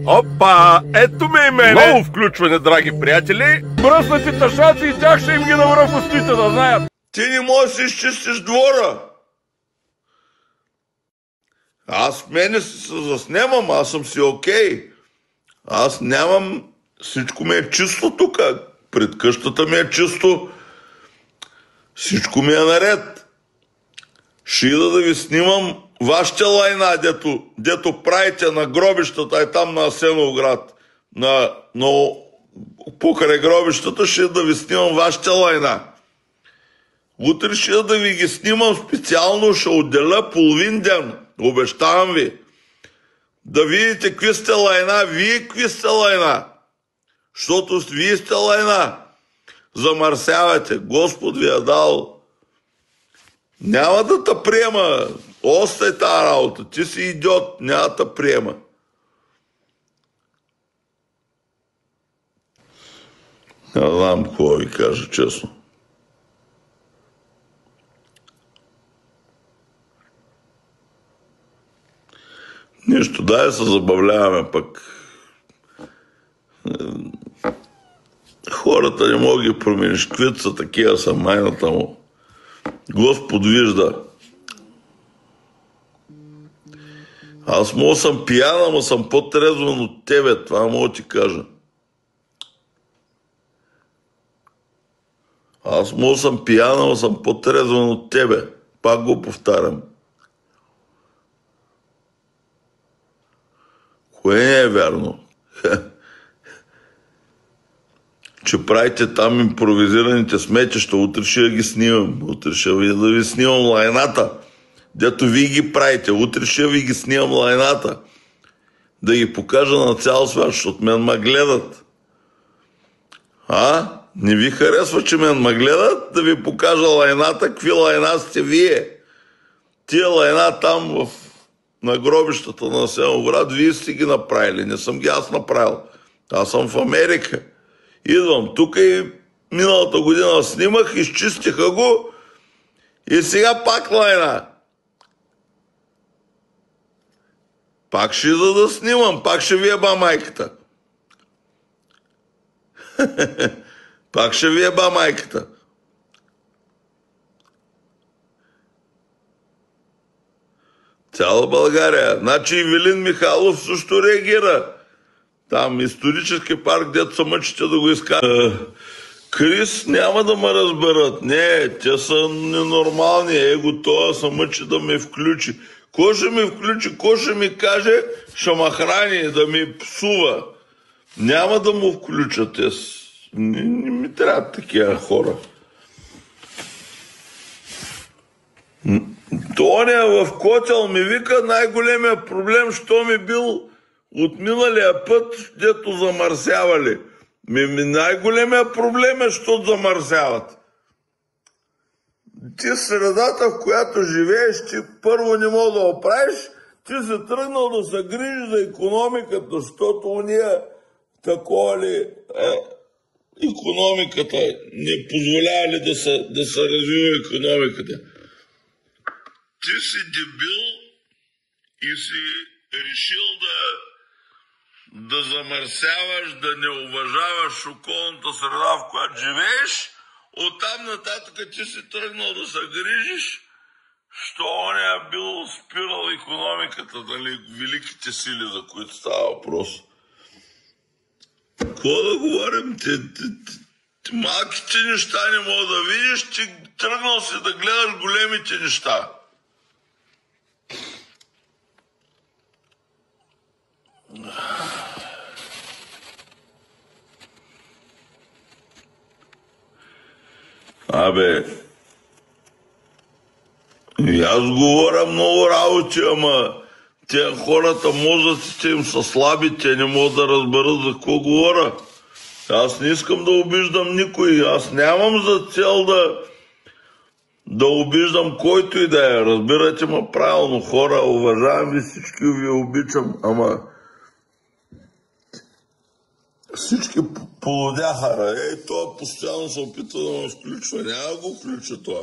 Опа! Ето ме и мене! Ново включване, драги приятели! Бръснати тъшаци и тях ще им ги навра в устите, да знаят! Ти не можеш да си изчистиш двора! Аз мене се заснемам, аз съм си окей. Аз нямам... Всичко ми е чисто тук. Пред къщата ми е чисто. Всичко ми е наред. Ще ида да ви снимам вашите лайна, дето правите на гробищата, там на Асеновград. Но покрай гробищата ще да ви снимам вашите лайна. Утре ще да ви ги снимам специално, ще отделя половин ден. Обещавам ви. Да видите какви сте лайна, вие какви сте лайна. Защото вие сте лайна. Замърсявате. Господ ви е дал. Няма да те приема. Остай тази работа. Ти си идиот. Няма да те приема. Не знам какво ви кажа, честно. Нищо, дай се забавляваме пък. Хората не могат да ги промениш. Каквито са, такива са, майната му. Господ вижда. Аз мога съм пияна, ама съм по-трезван от тебе. Това мога да ти кажа. Аз мога съм пияна, ама съм по-трезван от тебе. Пак го повтарям. Кое не е вярно? Че правите там импровизираните сметища, утре ще ги снимам. Утре ще да ви снимам лайната. Дето вие ги правите, утре ще ви ги снимам лайната. Да ги покажа на цял свят, защото мен ме гледат. Не ви харесва, че мен ме гледат? Да ви покажа лайната, какви лайна сте вие. Тия лайна там на гробищата на Асеновград, вие сте ги направили, не съм ги аз направил. Аз съм в Америка. Идвам тук и миналата година снимах, изчистиха го и сега пак лайна. Пак ще ида да снимам, пак ще ви еба майката. Пак ще ви еба майката. Цяла България. Значи Ивелин Михайлов също реагира. Там исторически парк, дето са мъчите да го изкарат. Крис няма да ме разберат. Не, те са ненормални. Его това са мъчи да ме включи. Кой ще ми включи, кой ще ми каже, ще ме храни, да ми псува. Няма да му включат. Не ми трябват такива хора. Тоня в котел ми вика, най-големия проблем, що ми бил от миналия път, дето замърсявали. Най-големия проблем е, защото замърсяват. Ти средата, в която живееш, ти първо не мога да оправиш, ти си тръгнал да се грижи за икономиката, защото уния такова ли икономиката не позволява ли да се развива икономиката. Ти си дебил и си решил да замърсяваш, да не уважаваш околната среда, в която живееш, оттам нататък ти си тръгнал да се грижиш, що он е бил спирал икономиката, нали, великите сили, за които става въпрос. Какво да говорим? Малките неща не мога да видиш, ти тръгнал си да гледаш големите неща. И аз говоря много работи, ама тия хората, мозъците им са слаби, те не могат да разберат за какво говоря. Аз не искам да обиждам никой, аз нямам за цел да обиждам който и да е. Разбирате ме правилно, хора, уважавам ви всички, ви обичам, ама всички полудяха. Това постоянно се опитва да ме включва, няма да го включа това.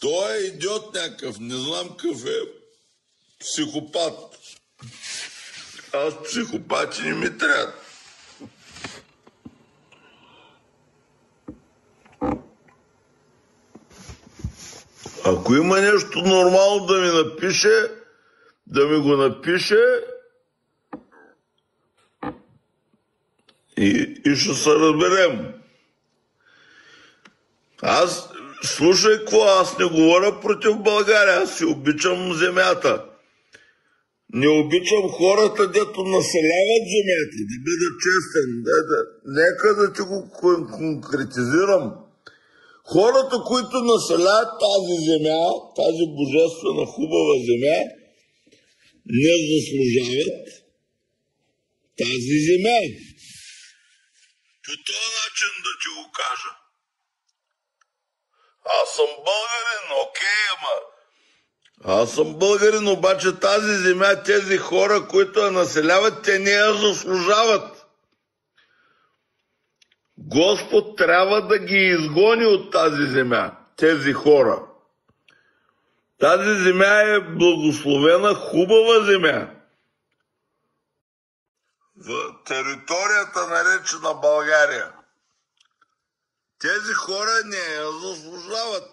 Той е идиот някакъв, не знам какъв е. Психопат. Аз психопати не ми трябва. Ако има нещо нормално да ми напише, да ми го напише и ще се разберем. Аз, слушай какво, аз не говоря против България, аз си обичам земята. Не обичам хората, дето населяват земята, да бъда честен. Нека да ти го конкретизирам. Хората, които населяват тази земя, тази божествена хубава земя, не заслужават тази земя. По този начин да ти го кажа. Аз съм българин, окей, ама аз съм българин, обаче тази земя, тези хора, които я населяват, те не я заслужават. Господ трябва да ги изгони от тази земя, тези хора. Тази земя е благословена, хубава земя. В територията, наречена България. Тези хора не я заслужават.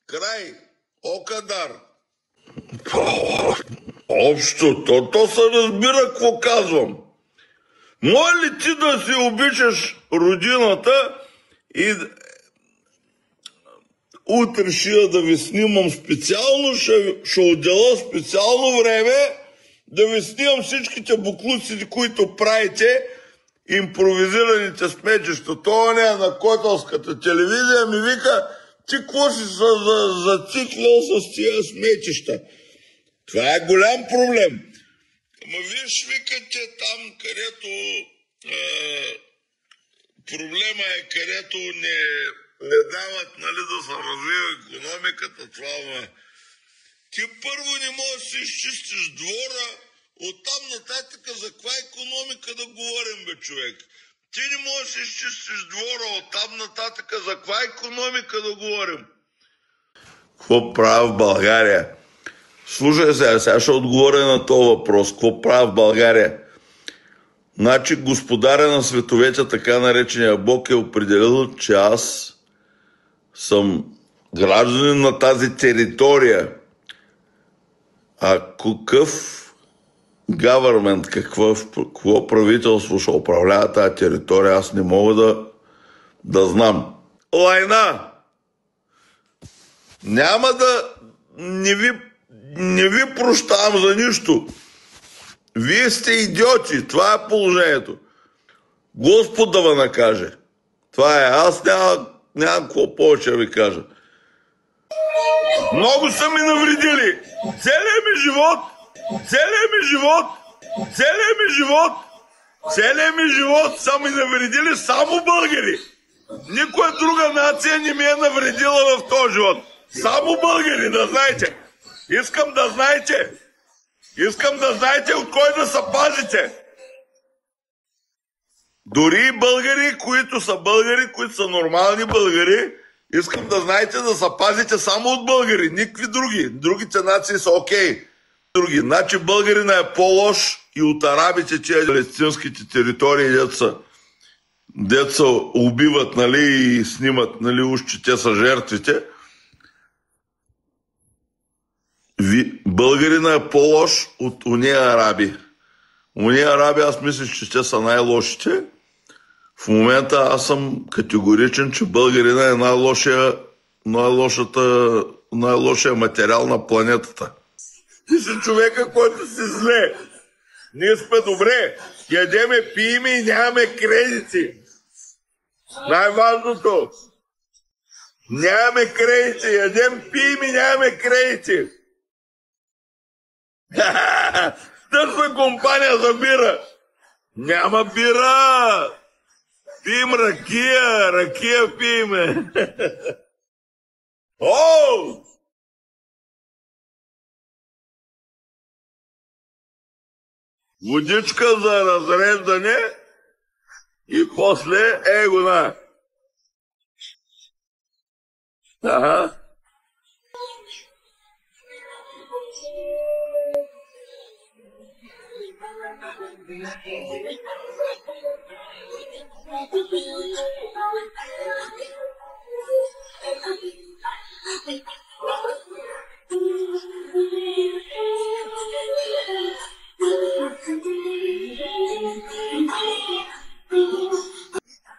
Край. Окадар. Общо, то се разбира какво казвам. Може ли ти да си обичаш родината и утре ще да ви снимам специално, ще отделя специално време да ви снимам всичките буклуци, които правите, импровизираните сметища. Това не е на котелската телевизия, ми вика, ти какво си се зациклил с тия сметища? Това е голям проблем. Ама виж, викате там, където проблема е, където не дават, нали, да се развива икономиката, това е. Ти първо не можеш да си изчистиш двора, оттам нататък за каква икономика да говорим, бе, човек? Ти не можеш да си изчистиш двора, оттам нататък за каква икономика да говорим? Какво правя в България? Слушай сега ще отговоря на този въпрос. Какво правя в България? Значи господаря на световете, така наречения Бог, е определил, че аз съм гражданин на тази територия. А какъв government, какво правителство ще управлява тази територия, аз не мога да знам. Лайна! Няма да... Не ви прощавам за нищо. Вие сте идиоти. Това е положението. Господ да ме накаже. Това е. Аз нямам какво повече да ви кажа. Много са ми навредили. Целият ми живот са ми навредили само българи. Никоя друга нация не ми е навредила в този живот. Само българи, да знаете. Искам да знаете от кой да се пазите. Дори българи, които са нормални българи, искам да знаете да се пазите само от българи, никакви други. Другите нации са окей. Значи българина е по-лош и от арабите, че палестинските територии, деца убиват, нали, и снимат, нали, уж че те са жертвите. Българина е по-лош от уния араби. Уния араби, аз мисля, че те са най-лошите. В момента аз съм категоричен, че българина е най-лошия материал на планетата. Ти си човека, който си зле. Ние сме добре. Ядеме, пиеме и нямаме кредити. Най-важното. Нямаме кредити. Ядем, пием и нямаме кредити. Търсна компания за бира. Няма бира. Пием ракия пиеме. О! Водичка за разреждане и после егона. Ага.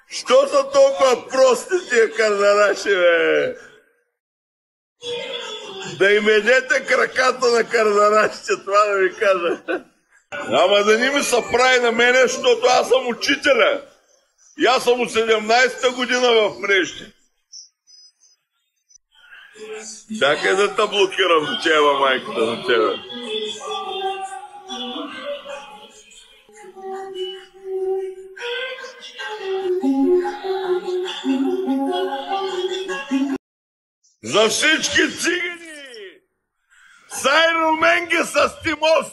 Що са толкова прости тия кардараши, бе? Да им едете краката на кардарашите, това да ви кажа. Ама да не ми се прави на мене, защото аз съм учителя. И аз съм от 17-та година в мрежите. Чакай да те блокирам за чева, майката на тебе. За всички цигани! Сайро Менге с Тимос!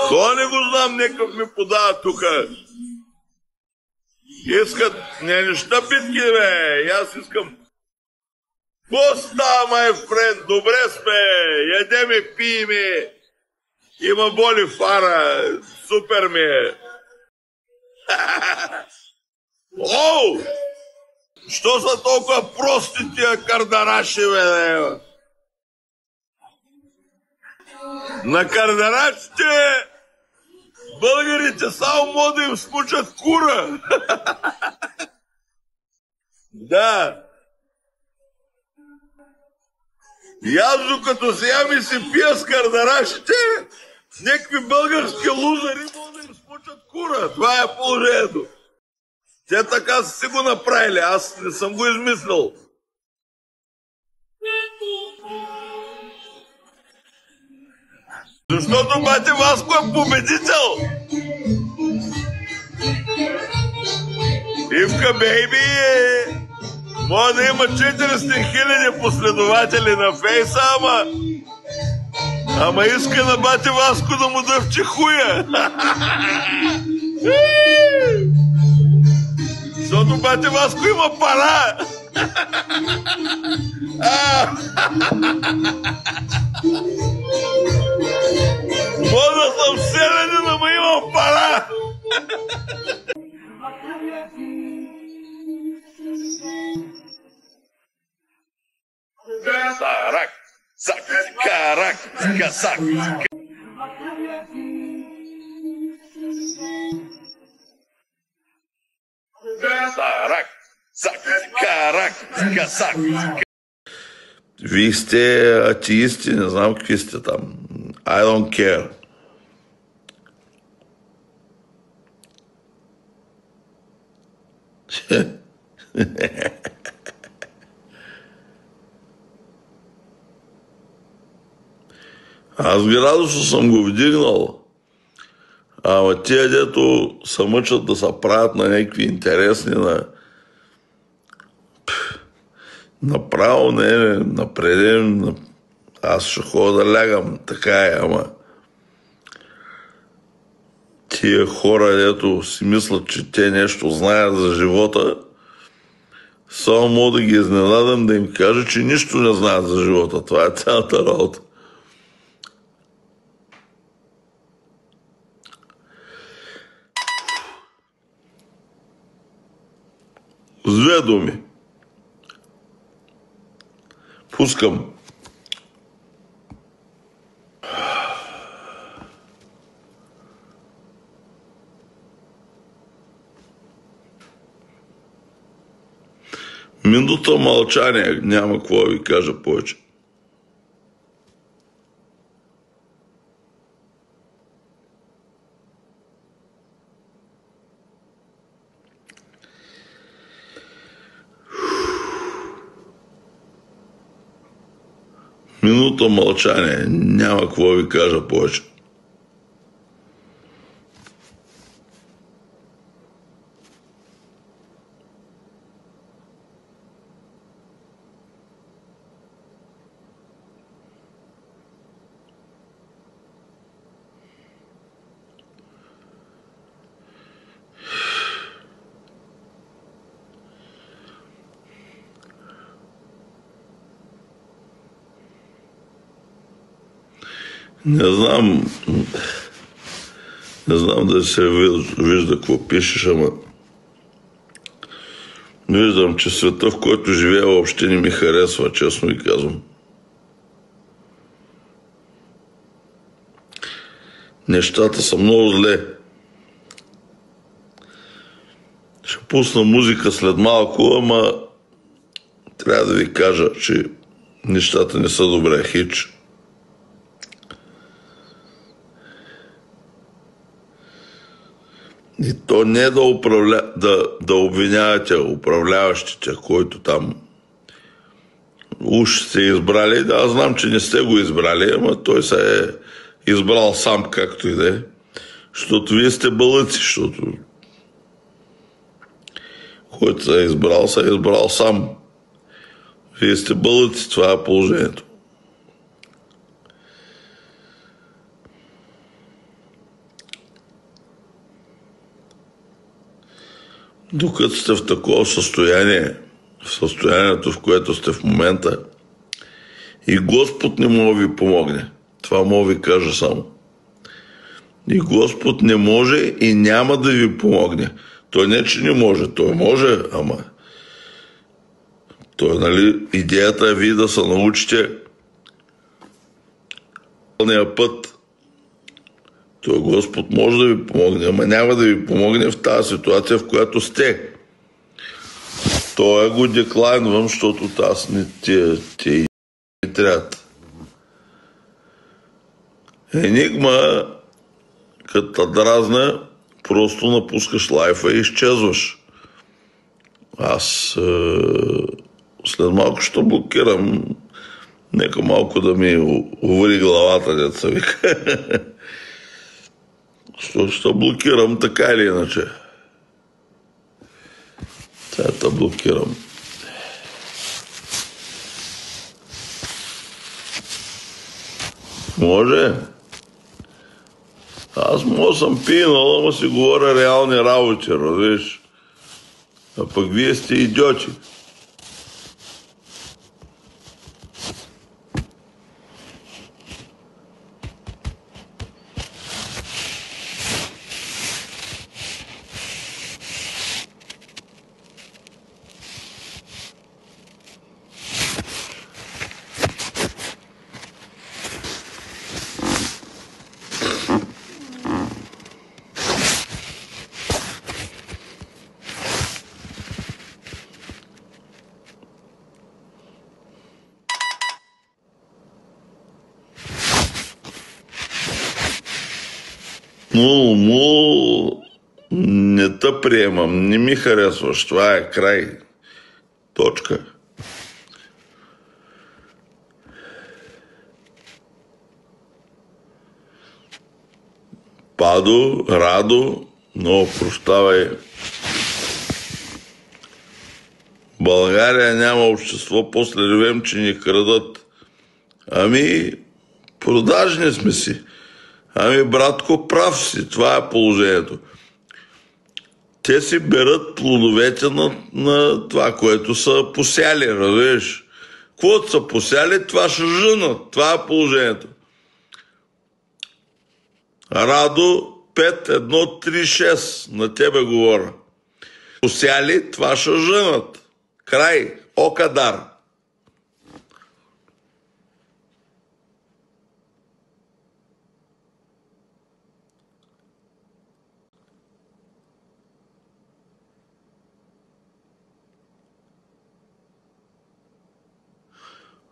Това не го знам, некъв ми подава тука. Искат неща битки, бе. И аз искам. Какво става, май френд? Добре сме. Ядеме, пиеме. Има боли фара. Супер ми е. Оу! Що са толкова прости тия кардараши, бе? На кардарачите българите само могат да им смучат кура. Да. И аз докато сега ми си пия с кардарашите, някакви български лузари могат да им смучат кура. Това е положението. Те така са си го направили, аз не съм го измислил. Защото бате Васко е победител. Ивка Бейби може да има 400 000 последователи на фейса, ама иска на бате Васко да му дъвче хуя. Защото бате Васко има пара. Може да съм селянин, ама имам пара. Сарак, сак, карак, касак. Сарак, сак, карак, касак. Вие сте атеисти, не знам какви сте там. I don't care. Аз градусно съм го вдигнал. Ама тия, дето се мъчат да се правят на някакви интересни, направо не, напредем, аз ще ходя да лягам, така е, ама тия хора, дето си мислят, че те нещо знаят за живота, само мога да ги изненадам, да им кажа, че нищо не знаят за живота. Това е цялата работа. С две думи. Пускам. Минута мълчание, няма какво да ви кажа повече. Минута мълчание, няма какво да ви кажа повече. Не знам да се вижда какво пишеш, ама виждам, че света, в който живея, въобще не ми харесва, честно ви казвам. Нещата са много зле. Ще пусна музика след малко, ама трябва да ви кажа, че нещата не са добре, хич. И то не да обвинявате управляващите, който там уж сте избрали. Да, аз знам, че не сте го избрали, ама той се е избрал сам, както и да е. Защото вие сте бълъци, защото който се е избрал сам. Вие сте бълъци, това е положението. Докато сте в такова състояние, в състоянието, в което сте в момента, и Господ не може да ви помогне. Това мога ви кажа само. И Господ не може и няма да ви помогне. Той не, че не може. Той може, ама той, нали, идеята е вие да се научите път. Той Господ може да ви помогне, ама няма да ви помогне в тази ситуация, в която сте. Той го деклайнвам, защото аз не те трябват. Енигма, като те дразна, просто напускаш лайфа и изчезваш. Аз след малко ще блокирам. Нека малко да ми увари главата, деца вика. Ще блокирам така или иначе. Сега те блокирам. Може? Аз мога съм пинал, ама си говоря реални работи, разбираш. А пък вие сте идиоти. Но не те приемам, не ми харесваш, това е край. Точка. Падо, Радо, много прощавай. България няма общество, после ревем, че ни крадат. Ами, продажни сме си. Ами, братко, прав си, това е положението. Те си берат плодовете на това, което са посяли, разбираш. Каквото са посяли, това ще жънат, това е положението. Радо 5-1-3-6, на тебе говоря. Посяли, това ще жънат. Край, окадар.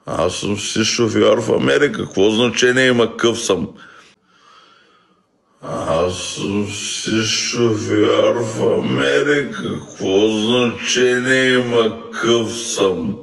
Аз съм си шофьор в Америка. Какво значение има къв съм? Аз съм си шофьор в Америка. Какво значение има къв съм?